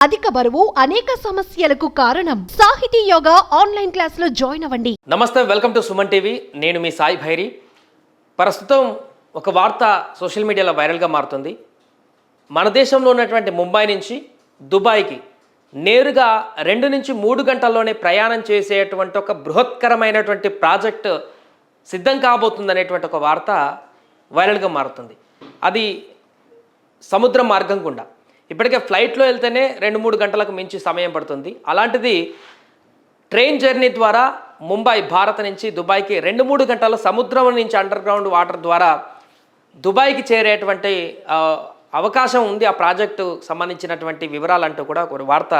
అధిక బరువు అనేక సమస్యలకు కారణం. సాహితీ యోగా ఆన్లైన్ క్లాసులో జాయిన్ అవ్వండి. నమస్తే, వెల్కమ్ టు సుమన్ టీవీ. నేను మీ సాయి భైరి. ప్రస్తుతం ఒక వార్త సోషల్ మీడియాలో వైరల్గా మారుతుంది. మన దేశంలో ఉన్నటువంటి ముంబై నుంచి దుబాయ్కి నేరుగా 2 నుంచి 3 గంటల్లోనే ప్రయాణం చేసేటువంటి ఒక బృహత్కరమైనటువంటి ప్రాజెక్ట్ సిద్ధం కాబోతుంది అనేటువంటి ఒక వార్త వైరల్గా మారుతుంది. అది సముద్ర మార్గం గుండా. ఇప్పటికే ఫ్లైట్లో వెళ్తేనే 2-3 గంటలకు మించి సమయం పడుతుంది. అలాంటిది ట్రైన్ జర్నీ ద్వారా ముంబై భారత్ నుంచి దుబాయ్కి 2-3 గంటల సముద్రం నుంచి అండర్ గ్రౌండ్ వాటర్ ద్వారా దుబాయ్కి చేరేటువంటి అవకాశం ఉంది. ఆ ప్రాజెక్టు సంబంధించినటువంటి వివరాలంటూ కూడా ఒక వార్త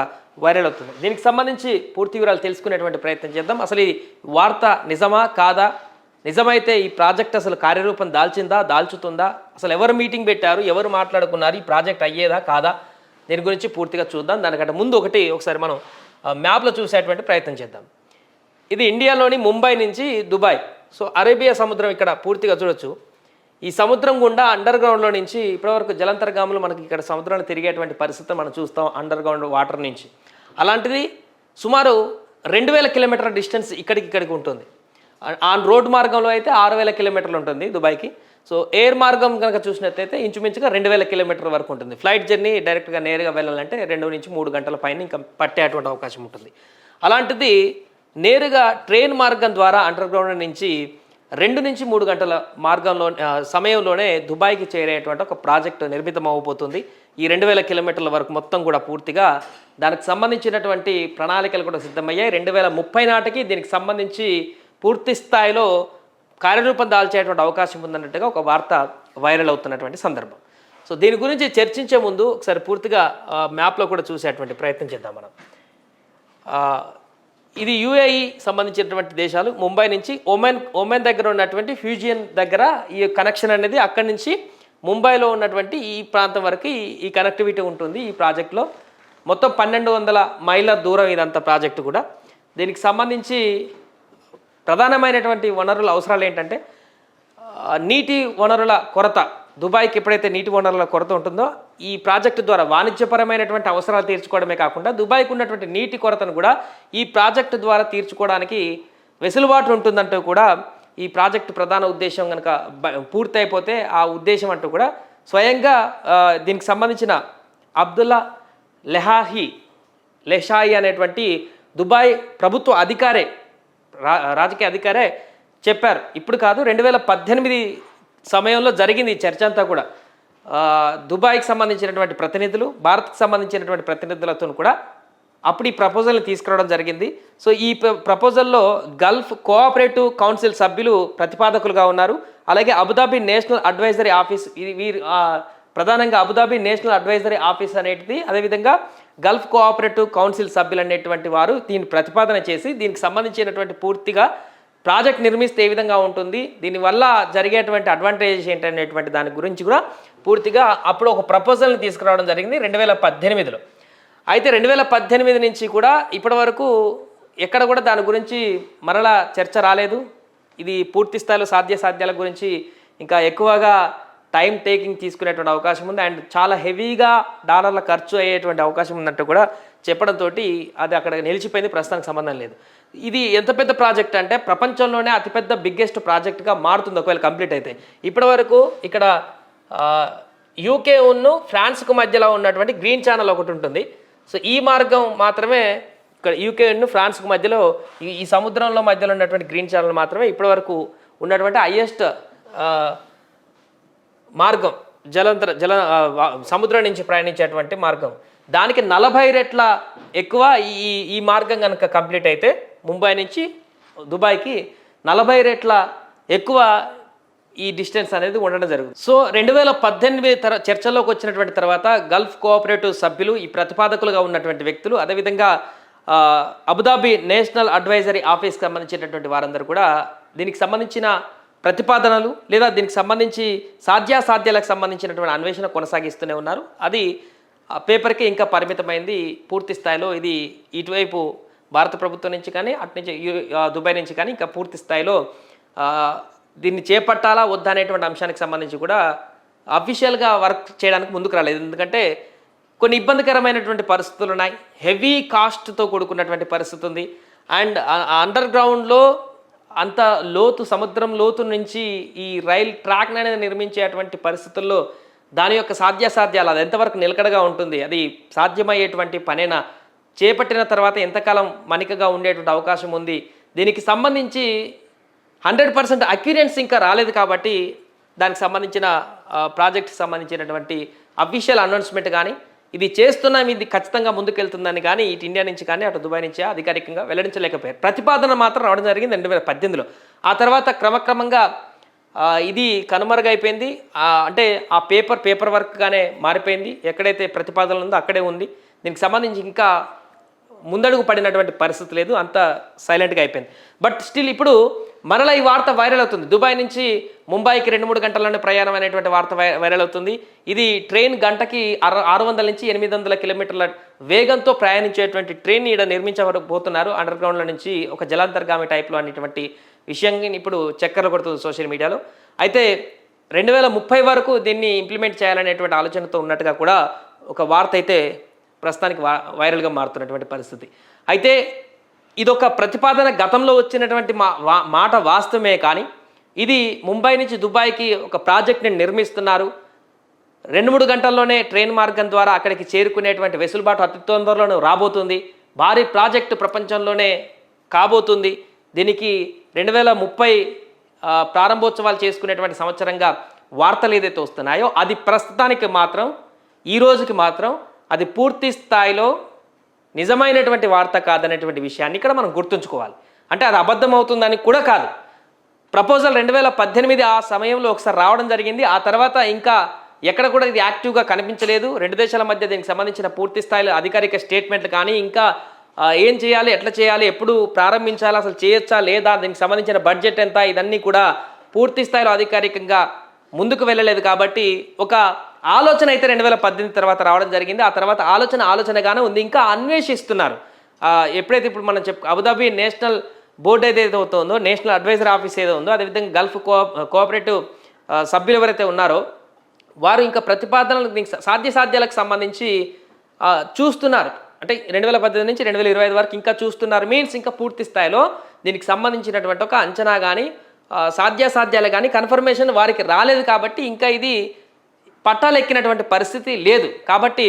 వైరల్ అవుతుంది. దీనికి సంబంధించి పూర్తి వివరాలు తెలుసుకునేటువంటి ప్రయత్నం చేద్దాం. అసలు ఈ వార్త నిజమా కాదా, నిజమైతే ఈ ప్రాజెక్ట్ అసలు కార్యరూపం దాల్చిందా, దాల్చుతుందా, అసలు ఎవరు మీటింగ్ పెట్టారు, ఎవరు మాట్లాడుకున్నారు, ఈ ప్రాజెక్ట్ అయ్యేదా కాదా, దీని గురించి పూర్తిగా చూద్దాం. దానికంటే ముందు ఒకసారి మనం మ్యాప్లో చూసేటువంటి ప్రయత్నం చేద్దాం. ఇది ఇండియాలోని ముంబై నుంచి దుబాయ్. సో అరేబియా సముద్రం ఇక్కడ పూర్తిగా చూడొచ్చు. ఈ సముద్రం గుండా అండర్ గ్రౌండ్లో నుంచి ఇప్పటివరకు జలంతర్గాములు మనకి ఇక్కడ సముద్రంలో తిరిగేటువంటి పరిస్థితి మనం చూస్తాం అండర్ గ్రౌండ్ వాటర్ నుంచి. అలాంటిది సుమారు 2000 కిలోమీటర్ల డిస్టెన్స్ ఇక్కడికి ఉంటుంది. ఆన్ రోడ్ మార్గంలో అయితే 6000 కిలోమీటర్లు ఉంటుంది దుబాయ్కి. సో ఎయిర్ మార్గం కనుక చూసినట్లయితే ఇంచుమించుగా 2000 కిలోమీటర్ల వరకు ఉంటుంది. ఫ్లైట్ జర్నీ డైరెక్ట్గా నేరుగా వెళ్ళాలంటే 2 నుంచి 3 గంటల పైన ఇంకా పట్టేటువంటి అవకాశం ఉంటుంది. అలాంటిది నేరుగా ట్రైన్ మార్గం ద్వారా అండర్ గ్రౌండ్ నుంచి 2 నుంచి 3 గంటల మార్గంలో సమయంలోనే దుబాయ్కి చేరేటువంటి ఒక ప్రాజెక్టు నిర్మితం అవ్వబోతుంది. ఈ 2000 కిలోమీటర్ల వరకు మొత్తం కూడా పూర్తిగా దానికి సంబంధించినటువంటి ప్రణాళికలు కూడా సిద్ధమయ్యాయి. 2030 నాటికి దీనికి సంబంధించి పూర్తి స్థాయిలో కార్యరూపం దాల్చేటువంటి అవకాశం ఉందన్నట్టుగా ఒక వార్త వైరల్ అవుతున్నటువంటి సందర్భం. సో దీని గురించి చర్చించే ముందు ఒకసారి పూర్తిగా మ్యాప్లో కూడా చూసేటువంటి ప్రయత్నం చేద్దాం మనం. ఇది యుఏఈ సంబంధించినటువంటి దేశాలు. ముంబై నుంచి ఒమెన్ దగ్గర ఉన్నటువంటి ఫ్యూజియన్ దగ్గర ఈ కనెక్షన్ అనేది అక్కడి నుంచి ముంబైలో ఉన్నటువంటి ఈ ప్రాంతం వరకు ఈ కనెక్టివిటీ ఉంటుంది. ఈ ప్రాజెక్టులో మొత్తం 1200 మైళ్ళ దూరం ఇదంతా ప్రాజెక్టు కూడా. దీనికి సంబంధించి ప్రధానమైనటువంటి వనరుల అవసరాలు ఏంటంటే నీటి వనరుల కొరత. దుబాయ్కి ఎప్పుడైతే నీటి వనరుల కొరత ఉంటుందో ఈ ప్రాజెక్టు ద్వారా వాణిజ్యపరమైనటువంటి అవసరాలు తీర్చుకోవడమే కాకుండా దుబాయ్కి ఉన్నటువంటి నీటి కొరతను కూడా ఈ ప్రాజెక్టు ద్వారా తీర్చుకోవడానికి వెసులుబాటు ఉంటుందంటూ కూడా ఈ ప్రాజెక్టు ప్రధాన ఉద్దేశం కనుక పూర్తయిపోతే ఆ ఉద్దేశం అంటూ కూడా స్వయంగా దీనికి సంబంధించిన అబ్దుల్లా లెషాయి అనేటువంటి దుబాయ్ ప్రభుత్వ అధికారే, రాజకీయ అధికారే చెప్పారు. ఇప్పుడు కాదు, 2018 సమయంలో జరిగింది ఈ చర్చ అంతా కూడా. దుబాయ్కి సంబంధించినటువంటి ప్రతినిధులు, భారత్కి సంబంధించినటువంటి ప్రతినిధులతో కూడా అప్పుడు ఈ ప్రపోజల్ని తీసుకురావడం జరిగింది. సో ఈ ప్రపోజల్లో గల్ఫ్ కోఆపరేటివ్ కౌన్సిల్ సభ్యులు ప్రతిపాదకులుగా ఉన్నారు. అలాగే అబుదాబి నేషనల్ అడ్వైజరీ ఆఫీస్, వీరు ప్రధానంగా అబుదాబి నేషనల్ అడ్వైజరీ ఆఫీస్ అనేటిది, అదేవిధంగా గల్ఫ్ కోఆపరేటివ్ కౌన్సిల్ సభ్యులు అనేటువంటి వారు దీన్ని ప్రతిపాదన చేసి దీనికి సంబంధించినటువంటి పూర్తిగా ప్రాజెక్ట్ నిర్మిస్తే ఏ విధంగా ఉంటుంది, దీనివల్ల జరిగేటువంటి అడ్వాంటేజెస్ ఏంటనేటువంటి దాని గురించి కూడా పూర్తిగా అప్పుడు ఒక ప్రపోజల్ని తీసుకురావడం జరిగింది 2018లో. అయితే 2018 నుంచి కూడా ఇప్పటి వరకు ఎక్కడ కూడా దాని గురించి మరలా చర్చ రాలేదు. ఇది పూర్తి స్థాయిలో సాధ్యాల గురించి ఇంకా ఎక్కువగా టైం టేకింగ్ తీసుకునేటువంటి అవకాశం ఉంది. అండ్ చాలా హెవీగా డాలర్ల ఖర్చు అయ్యేటువంటి అవకాశం ఉన్నట్టు కూడా చెప్పడంతో అది అక్కడ నిలిచిపోయింది, ప్రస్తుతానికి సంబంధం లేదు. ఇది ఎంత పెద్ద ప్రాజెక్ట్ అంటే ప్రపంచంలోనే అతిపెద్ద బిగ్గెస్ట్ ప్రాజెక్ట్గా మారుతుంది ఒకవేళ కంప్లీట్ అయితే. ఇప్పటి వరకు ఇక్కడ యూకే ఉన్ను ఫ్రాన్స్కు మధ్యలో ఉన్నటువంటి గ్రీన్ ఛానల్ ఒకటి ఉంటుంది. సో ఈ మార్గం మాత్రమే ఇక్కడ యూకే ఉన్ను ఫ్రాన్స్కు మధ్యలో ఈ సముద్రంలో మధ్యలో ఉన్నటువంటి గ్రీన్ ఛానల్ మాత్రమే ఇప్పటివరకు ఉన్నటువంటి హైయెస్ట్ మార్గం, సముద్రం నుంచి ప్రయాణించేటువంటి మార్గం. దానికి 40 రెట్ల ఎక్కువ ఈ మార్గం కనుక కంప్లీట్ అయితే ముంబై నుంచి దుబాయ్కి 40 రెట్ల ఎక్కువ ఈ డిస్టెన్స్ అనేది ఉండడం జరుగుతుంది. సో 2018 చర్చల్లోకి వచ్చినటువంటి తర్వాత గల్ఫ్ కోఆపరేటివ్ సభ్యులు, ఈ ప్రతిపాదకులుగా ఉన్నటువంటి వ్యక్తులు, అదేవిధంగా అబుదాబి నేషనల్ అడ్వైజరీ ఆఫీస్కి సంబంధించినటువంటి వారందరూ కూడా దీనికి సంబంధించిన ప్రతిపాదనలు లేదా దీనికి సంబంధించి సాధ్యాలకు సంబంధించినటువంటి అన్వేషణ కొనసాగిస్తూనే ఉన్నారు. అది పేపర్కి ఇంకా పరిమితమైంది. పూర్తి స్థాయిలో ఇది ఇటువైపు భారత ప్రభుత్వం నుంచి కానీ అటు నుంచి దుబాయ్ నుంచి కానీ ఇంకా పూర్తి స్థాయిలో దీన్ని చేపట్టాలా వద్దా అనేటువంటి అంశానికి సంబంధించి కూడా అఫీషియల్గా వర్క్ చేయడానికి ముందుకు రాలేదు. ఎందుకంటే కొన్ని ఇబ్బందికరమైనటువంటి పరిస్థితులు ఉన్నాయి. హెవీ కాస్ట్తో కూడుకున్నటువంటి పరిస్థితి ఉంది. అండ్ అండర్ గ్రౌండ్లో అంత లోతు, సముద్రం లోతు నుంచి ఈ రైల్ ట్రాక్ అనేది నిర్మించేటువంటి పరిస్థితుల్లో దాని యొక్క సాధ్యాసాధ్యాలు అది ఎంతవరకు నిలకడగా ఉంటుంది, అది సాధ్యమయ్యేటువంటి పనేనా, చేపట్టిన తర్వాత ఎంతకాలం మనికగా ఉండేటువంటి అవకాశం ఉంది, దీనికి సంబంధించి 100% అక్యురెన్సీ ఇంకా రాలేదు. కాబట్టి దానికి సంబంధించిన ప్రాజెక్ట్కి సంబంధించినటువంటి అఫీషియల్ అనౌన్స్మెంట్ కానీ ఇది చేస్తున్నాం, ఇది ఖచ్చితంగా ముందుకెళ్తుందని కానీ ఇటు ఇండియా నుంచి కానీ అటు దుబాయ్ నుంచి అధికారికంగా వెల్లడించలేకపోయారు. ప్రతిపాదన మాత్రం రావడం జరిగింది 2018లో. ఆ తర్వాత క్రమక్రమంగా ఇది కనుమరుగైపోయింది. అంటే ఆ పేపర్ వర్క్గానే మారిపోయింది. ఎక్కడైతే ప్రతిపాదన ఉందో అక్కడే ఉంది. దీనికి సంబంధించి ఇంకా ముందడుగు పడినటువంటి పరిస్థితి లేదు, అంత సైలెంట్గా అయిపోయింది. బట్ స్టిల్ ఇప్పుడు మరలా ఈ వార్త వైరల్ అవుతుంది. దుబాయ్ నుంచి ముంబైకి 2-3 గంటల్లోనే ప్రయాణం అనేటువంటి వార్త వైరల్ అవుతుంది. ఇది ట్రైన్ గంటకి 600 నుంచి 800 కిలోమీటర్ల వేగంతో ప్రయాణించేటువంటి ట్రైన్ ఇక్కడ నిర్మించబోతున్నారు అండర్ గ్రౌండ్లో నుంచి, ఒక జలాంతర్గామి టైప్లో అనేటువంటి విషయాన్ని ఇప్పుడు చక్కర్లు కొడుతుంది సోషల్ మీడియాలో. అయితే 2030 వరకు దీన్ని ఇంప్లిమెంట్ చేయాలనేటువంటి ఆలోచనతో ఉన్నట్టుగా కూడా ఒక వార్త అయితే ప్రస్తుతానికి వైరల్గా మారుతున్నటువంటి పరిస్థితి. అయితే ఇదొక ప్రతిపాదన గతంలో వచ్చినటువంటి మాట వాస్తవమే, కానీ ఇది ముంబై నుంచి దుబాయ్కి ఒక ప్రాజెక్ట్ని నిర్మిస్తున్నారు. 2-3 గంటల్లోనే ట్రైన్ మార్గం ద్వారా అక్కడికి చేరుకునేటువంటి వెసులుబాటు అతి తొందరలోనే రాబోతుంది. భారీ ప్రాజెక్టు ప్రపంచంలోనే కాబోతుంది. దీనికి 2030 ప్రారంభోత్సవాలు చేసుకునేటువంటి సంవత్సరంగా వార్తలు ఏదైతే వస్తున్నాయో అది ప్రస్తుతానికి మాత్రం, ఈ రోజుకి మాత్రం అది పూర్తి స్థాయిలో నిజమైనటువంటి వార్త కాదనేటువంటి విషయాన్ని ఇక్కడ మనం గుర్తుంచుకోవాలి. అంటే అది అబద్ధం అవుతుందని కూడా కాదు. ప్రపోజల్ 2018 ఆ సమయంలో ఒకసారి రావడం జరిగింది. ఆ తర్వాత ఇంకా ఎక్కడ కూడా ఇది యాక్టివ్గా కనిపించలేదు. 2 దేశాల మధ్య దీనికి సంబంధించిన పూర్తి స్థాయిలో అధికారిక స్టేట్మెంట్లు కానీ ఇంకా ఏం చేయాలి, ఎట్లా చేయాలి, ఎప్పుడు ప్రారంభించాలి, అసలు చేయొచ్చా లేదా, దీనికి సంబంధించిన బడ్జెట్ ఎంత, ఇదన్నీ కూడా పూర్తి స్థాయిలో అధికారికంగా ముందుకు వెళ్ళలేదు. కాబట్టి ఒక ఆలోచన అయితే 2018 తర్వాత రావడం జరిగింది. ఆ తర్వాత ఆలోచనగానే ఉంది, ఇంకా అన్వేషిస్తున్నారు. ఎప్పుడైతే ఇప్పుడు మనం అబుదాబి నేషనల్ బోర్డు ఏదైతే ఉందో, నేషనల్ అడ్వైజర్ ఆఫీస్ ఏదో ఉందో, అదేవిధంగా గల్ఫ్ కోఆపరేటివ్ సభ్యులు ఎవరైతే ఉన్నారో వారు ఇంకా ప్రతిపాదనలు సాధ్యాలకు సంబంధించి చూస్తున్నారు. అంటే 2018 నుంచి 2025 వరకు ఇంకా చూస్తున్నారు. మీన్స్ ఇంకా పూర్తి స్థాయిలో దీనికి సంబంధించినటువంటి ఒక అంచనా కానీ సాధ్యాలు కానీ కన్ఫర్మేషన్ వారికి రాలేదు. కాబట్టి ఇంకా ఇది పట్టాలెక్కినటువంటి పరిస్థితి లేదు. కాబట్టి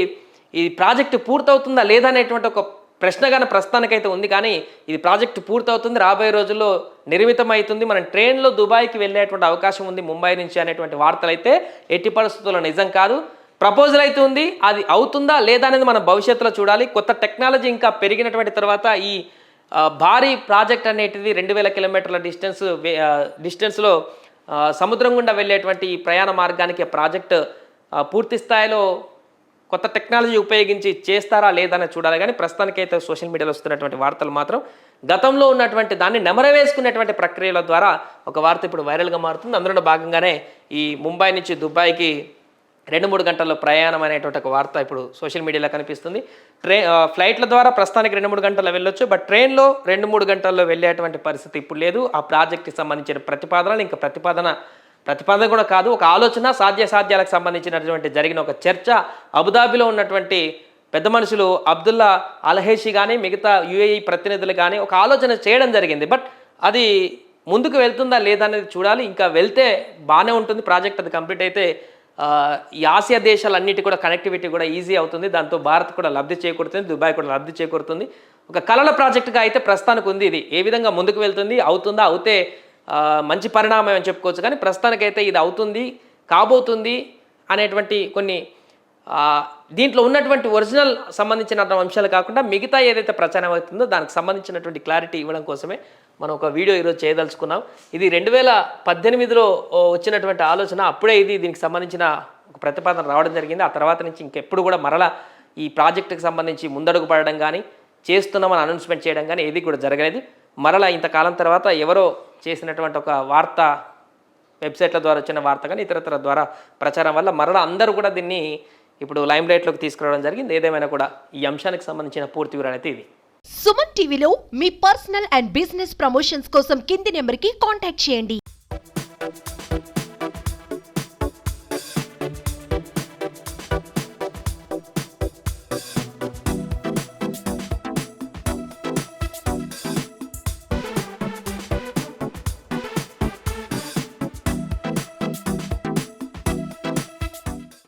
ఈ ప్రాజెక్టు పూర్తవుతుందా లేదా అనేటువంటి ఒక ప్రశ్న కానీ ప్రస్తుతానికైతే ఉంది. కానీ ఇది ప్రాజెక్టు పూర్తవుతుంది, రాబోయే రోజుల్లో నిర్మితమవుతుంది, మనం ట్రైన్లో దుబాయ్కి వెళ్ళేటువంటి అవకాశం ఉంది ముంబై నుంచి అనేటువంటి వార్తలు అయితే ఎట్టి పరిస్థితుల్లో నిజం కాదు. ప్రపోజల్ అయితే ఉంది, అది అవుతుందా లేదా అనేది మనం భవిష్యత్తులో చూడాలి. కొత్త టెక్నాలజీ ఇంకా పెరిగినటువంటి తర్వాత ఈ భారీ ప్రాజెక్ట్ అనేటిది 2000 కిలోమీటర్ల డిస్టెన్స్లో సముద్రం గుండా వెళ్ళేటువంటి ఈ ప్రయాణ మార్గానికి ప్రాజెక్ట్ పూర్తి స్థాయిలో కొత్త టెక్నాలజీ ఉపయోగించి చేస్తారా లేదని చూడాలి. కానీ ప్రస్తుతానికైతే సోషల్ మీడియాలో వస్తున్నటువంటి వార్తలు మాత్రం గతంలో ఉన్నటువంటి దాన్ని నెమరవేసుకునేటువంటి ప్రక్రియల ద్వారా ఒక వార్త ఇప్పుడు వైరల్గా మారుతుంది. అందులో భాగంగానే ఈ ముంబై నుంచి దుబాయ్కి 2-3 గంటల్లో ప్రయాణం అనేటువంటి ఒక వార్త ఇప్పుడు సోషల్ మీడియాలో కనిపిస్తుంది. ఫ్లైట్ల ద్వారా ప్రస్తుతానికి 2-3 గంటల్లో వెళ్ళొచ్చు, బట్ ట్రైన్లో 2-3 గంటల్లో వెళ్ళేటువంటి పరిస్థితి ఇప్పుడు లేదు. ఆ ప్రాజెక్ట్కి సంబంధించిన ప్రతిపాదనలు ఇంకా ప్రతిపాదన కూడా కాదు, ఒక ఆలోచన సాధ్యాలకు సంబంధించినటువంటి జరిగిన ఒక చర్చ అబుదాబిలో ఉన్నటువంటి పెద్ద మనుషులు అబ్దుల్లా అల్హేషి కానీ మిగతా యుఏఈ ప్రతినిధులు కానీ ఒక ఆలోచన చేయడం జరిగింది. బట్ అది ముందుకు వెళ్తుందా లేదా అనేది చూడాలి. ఇంకా వెళ్తే బాగానే ఉంటుంది ప్రాజెక్ట్, అది కంప్లీట్ అయితే ఈ ఆసియా దేశాలన్నిటి కూడా కనెక్టివిటీ కూడా ఈజీ అవుతుంది. దాంతో భారత్ కూడా లబ్ధి చేకూరుతుంది, దుబాయ్ కూడా లబ్ధి చేకూరుతుంది. ఒక కలల ప్రాజెక్టుగా అయితే ప్రస్తుతానికి ఉంది. ఇది ఏ విధంగా ముందుకు వెళ్తుంది, అవుతుందా, అవుతే మంచి పరిణామం అని చెప్పుకోవచ్చు. కానీ ప్రస్తుతానికైతే ఇది అవుతుంది, కాబోతుంది అనేటువంటి కొన్ని దీంట్లో ఉన్నటువంటి ఒరిజినల్ సంబంధించిన అంశాలు కాకుండా మిగతా ఏదైతే ప్రచారం అవుతుందో దానికి సంబంధించినటువంటి క్లారిటీ ఇవ్వడం కోసమే మనం ఒక వీడియో ఈరోజు చేయదలుచుకున్నాం. ఇది 2018లో వచ్చినటువంటి ఆలోచన, అప్పుడే దీనికి సంబంధించిన ఒక ప్రతిపాదన రావడం జరిగింది. ఆ తర్వాత నుంచి ఇంకెప్పుడు కూడా మరలా ఈ ప్రాజెక్టుకి సంబంధించి ముందడుగు పడడం కానీ చేస్తున్నామని అనౌన్స్మెంట్ చేయడం కానీ ఏది కూడా జరగలేదు. మరలా ఇంతకాలం తర్వాత ఎవరో చేసినటువంటి ఒక వార్త, వెబ్సైట్ల ద్వారా వచ్చిన వార్త కానీ ఇతరతర ద్వారా ప్రచారం వల్ల మరలా అందరూ కూడా దీన్ని ఇప్పుడు లైమ్ లైట్లోకి తీసుకురావడం జరిగింది. ఏదేమైనా కూడా ఈ అంశానికి సంబంధించిన పూర్తి వివరణ అయితే ఇది. సుమన్ టీవీలో మీ పర్సనల్ అండ్ బిజినెస్ ప్రమోషన్స్ కోసం కింది నెంబర్కి కాంటాక్ట్ చేయండి.